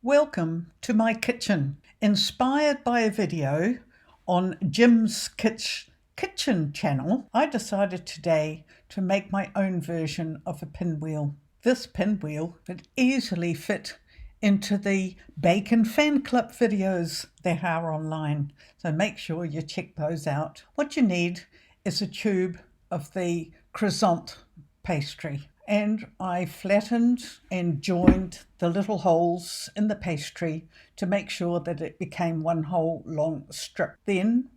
Welcome to my kitchen. Inspired by a video on Jim's Kitsch kitchen channel, I decided today to make my own version of a pinwheel. This pinwheel would easily fit into the bacon fan clip videos that are online, so make sure you check those out. What you need is a tube of the croissant pastry, and I flattened and joined the little holes in the pastry to make sure that it became one whole long strip. Then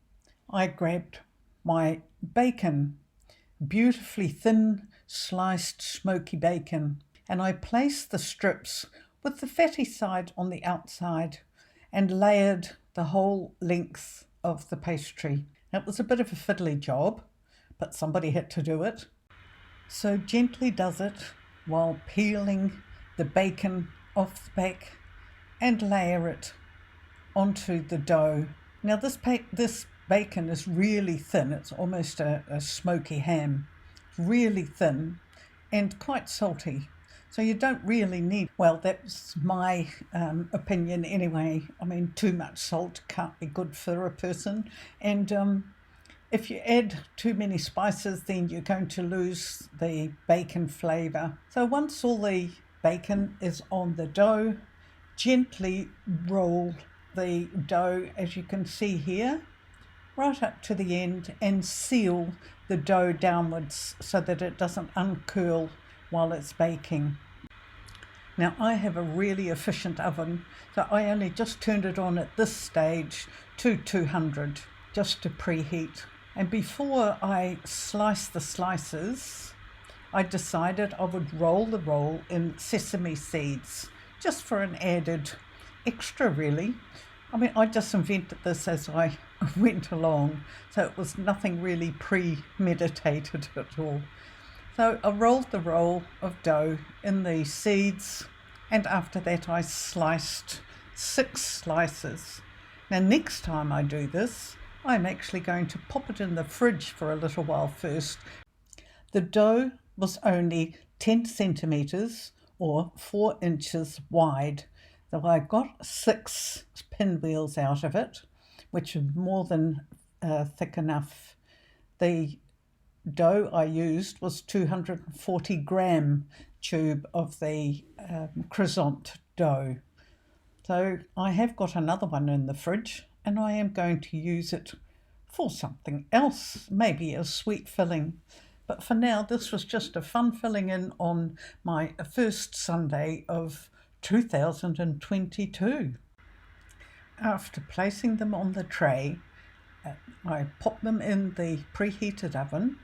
I grabbed my bacon, beautifully thin sliced smoky bacon, and I placed the strips with the fatty side on the outside and layered the whole length of the pastry. It was a bit of a fiddly job, but somebody had to do it. So gently does it while peeling the bacon off the back and layer it onto the dough. Now this bacon is really thin. It's almost a smoky ham. It's really thin and quite salty. So you don't really need, well, that's my opinion anyway. I mean, too much salt can't be good for a person. And if you add too many spices, then you're going to lose the bacon flavour. So once all the bacon is on the dough, gently roll the dough, as you can see here, right up to the end, and seal the dough downwards so that it doesn't uncurl while it's baking. Now I have a really efficient oven, so I only just turned it on at this stage to 200 just to preheat. And before I slice the slices, I decided I would roll the roll in sesame seeds, just for an added extra really. I mean, I just invented this as I went along, so it was nothing really premeditated at all. So I rolled the roll of dough in the seeds, and after that I sliced 6 slices. Now next time I do this, I'm actually going to pop it in the fridge for a little while first. The dough was only 10 centimetres or 4 inches wide, so I got 6 pinwheels out of it, which are more than thick enough. The dough I used was 240 gram tube of the croissant dough. So I have got another one in the fridge, and I am going to use it for something else, maybe a sweet filling. But for now, this was just a fun filling in on my first Sunday of 2022. After placing them on the tray, I pop them in the preheated oven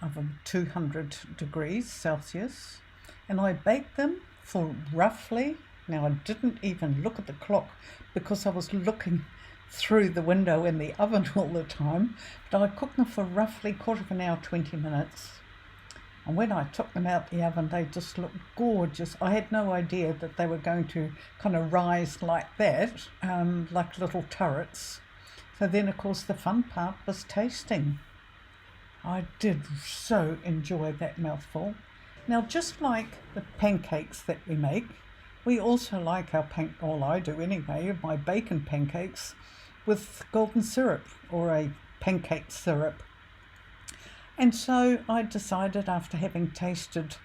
of 200 degrees Celsius, and I bake them for roughly, now I didn't even look at the clock because I was looking through the window in the oven all the time, but I cooked them for roughly quarter of an hour, 20 minutes. And when I took them out the oven, they just looked gorgeous. I had no idea that they were going to kind of rise like that, like little turrets. So then, of course, the fun part was tasting. I did so enjoy that mouthful. Now, just like the pancakes that we make, we also like our I do anyway, my bacon pancakes with golden syrup or a pancake syrup. And so I decided, after having tasted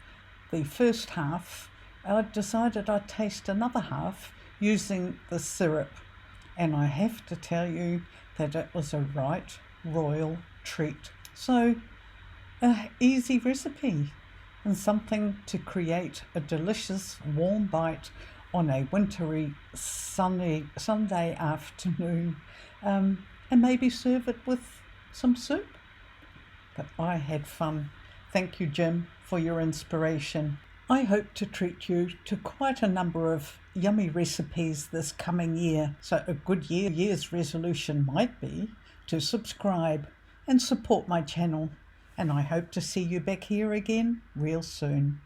the first half, I decided I'd taste another half using the syrup. And I have to tell you that it was a right royal treat. So, an easy recipe and something to create a delicious warm bite on a wintry Sunday afternoon, and maybe serve it with some soup. But I had fun. Thank you, Jim, for your inspiration. I hope to treat you to quite a number of yummy recipes this coming year. So a good year's resolution might be to subscribe and support my channel. And I hope to see you back here again real soon.